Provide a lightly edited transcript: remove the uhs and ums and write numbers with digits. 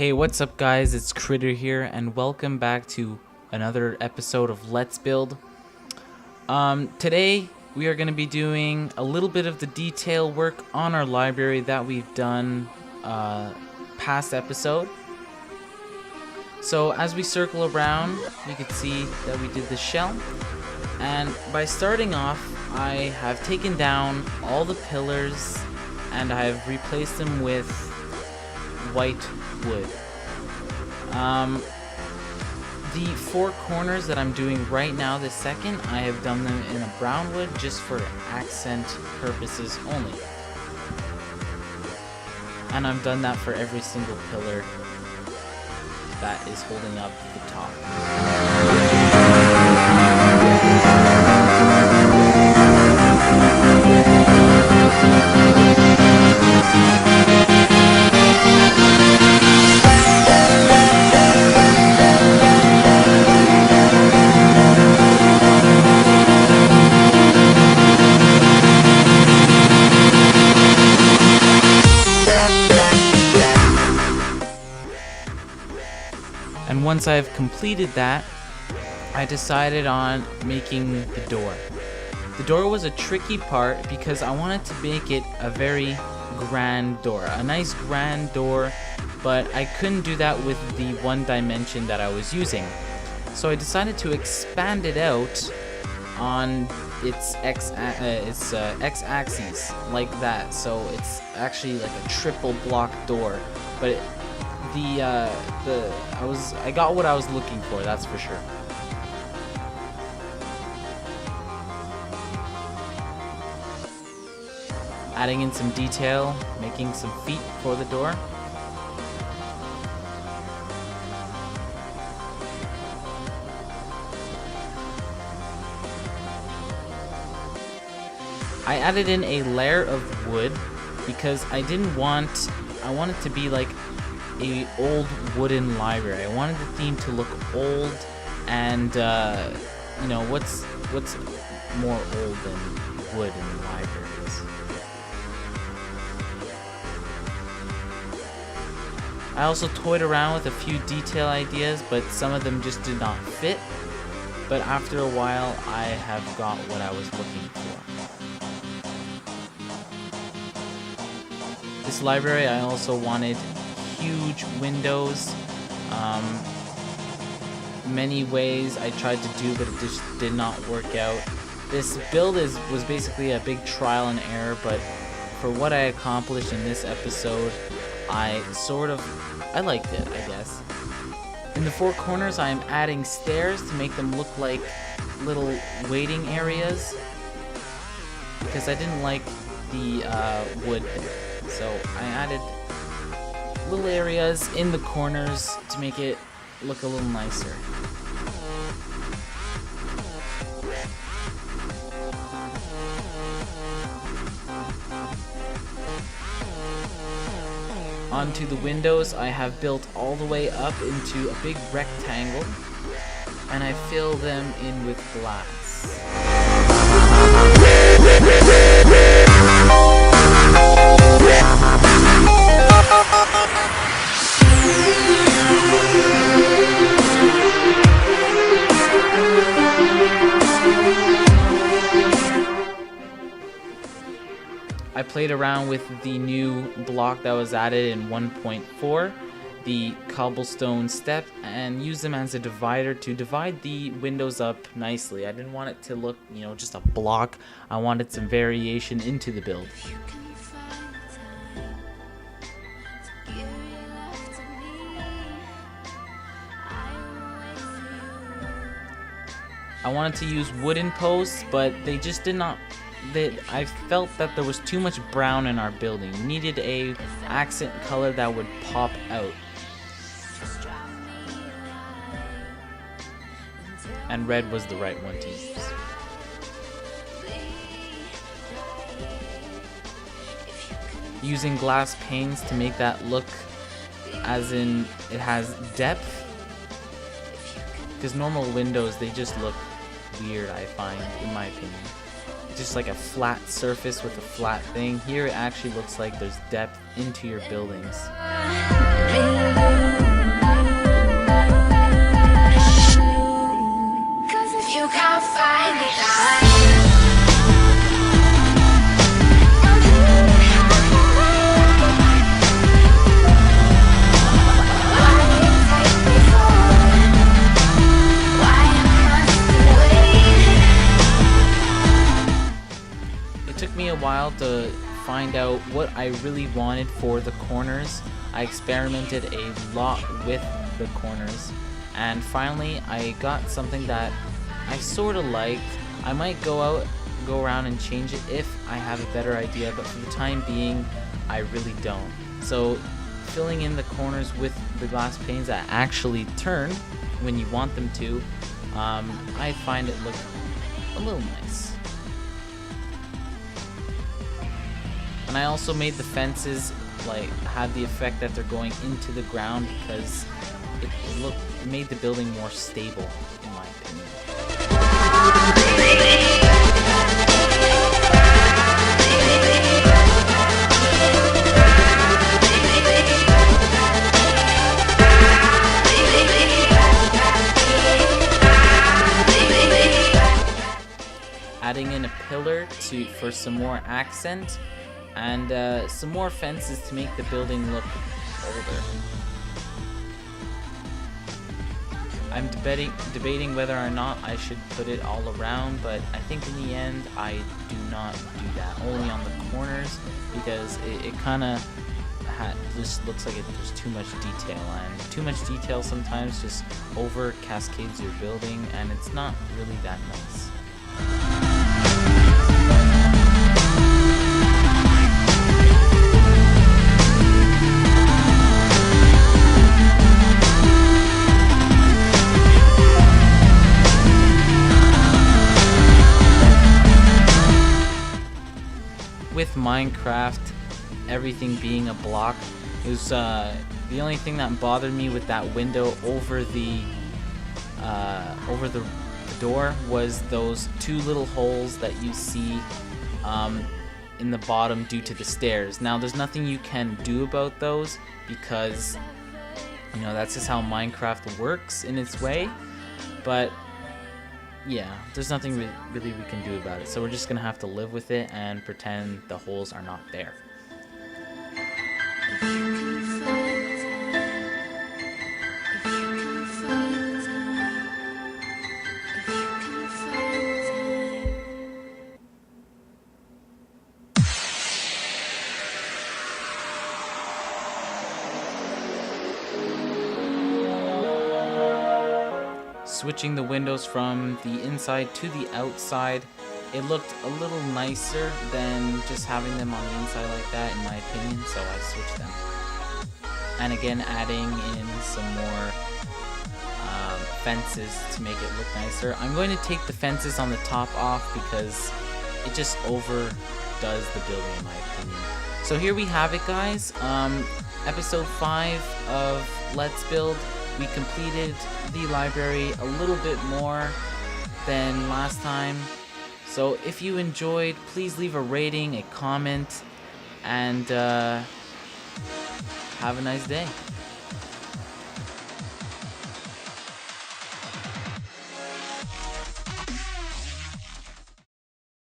Hey, what's up guys? It's Kritter here and welcome back to another episode of Let's Build. Today we are going to be doing a little bit of the detail work on our library that we've done past episode. So as we circle around, you can see that we did the shell. And by starting off, I have taken down all the pillars and I have replaced them with white wood. The four corners that I'm doing right now this second, I have done them in a brown wood just for accent purposes only. And I've done that for every single pillar that is holding up the top. And once I've completed that, I decided on making the door. The door was a tricky part because I wanted to make it a very grand door, a nice grand door, but I couldn't do that with the one dimension that I was using. So I decided to expand it out on its x-axis like that. So it's actually like a triple block door, but I got what I was looking for, that's for sure. Adding in some detail, making some feet for the door. I added in a layer of wood because I wanted to be like a old wooden library. I wanted the theme to look old, and you know, what's more old than wood in libraries? I also toyed around with a few detail ideas, but some of them just did not fit. But after a while, I have got what I was looking for. This library, I also wanted huge windows. Many ways I tried to do, but it just did not work out. This build was basically a big trial and error, but for what I accomplished in this episode, I liked it, I guess. In the four corners, I am adding stairs to make them look like little waiting areas because I didn't like the wood there. So I added little areas in the corners to make it look a little nicer. Onto the windows, I have built all the way up into a big rectangle, and I fill them in with glass. I played around with the new block that was added in 1.4, the cobblestone step, and used them as a divider to divide the windows up nicely. I didn't want it to look, you know, just a block. I wanted some variation into the build. I wanted to use wooden posts, but they just did not. I felt that there was too much brown in our building. We needed a accent color that would pop out. And red was the right one to use. Using glass panes to make that look as in it has depth. Because normal windows, they just look weird, I find, in my opinion. just like a flat surface with a flat thing. Here it actually looks like there's depth into your buildings. while to find out what I really wanted for the corners. I experimented a lot with the corners, and finally I got something that I sort of liked. I might go around and change it if I have a better idea, but for the time being, I really don't. So filling in the corners with the glass panes that actually turn when you want them to, I find it look a little nice. And I also made the fences like have the effect that they're going into the ground because it made the building more stable, in my opinion. Adding in a pillar for some more accent, and some more fences to make the building look older. I'm debating whether or not I should put it all around, but I think in the end I do not do that. Only on the corners, because it kind of just looks like there's too much detail, and too much detail sometimes just over cascades your building, and it's not really that nice. With Minecraft, everything being a block, it was the only thing that bothered me with that window over the door was those two little holes that you see in the bottom due to the stairs. Now there's nothing you can do about those because, you know, that's just how Minecraft works in its way, but yeah, there's nothing really we can do about it, so we're just gonna have to live with it and pretend the holes are not there. Switching the windows from the inside to the outside, it looked a little nicer than just having them on the inside like that, in my opinion, so I switched them. And again, adding in some more fences to make it look nicer. I'm going to take the fences on the top off because it just overdoes the building, in my opinion. So here we have it, guys. Episode 5 of Let's Build. We completed the library a little bit more than last time. So if you enjoyed, please leave a rating, a comment, and have a nice day.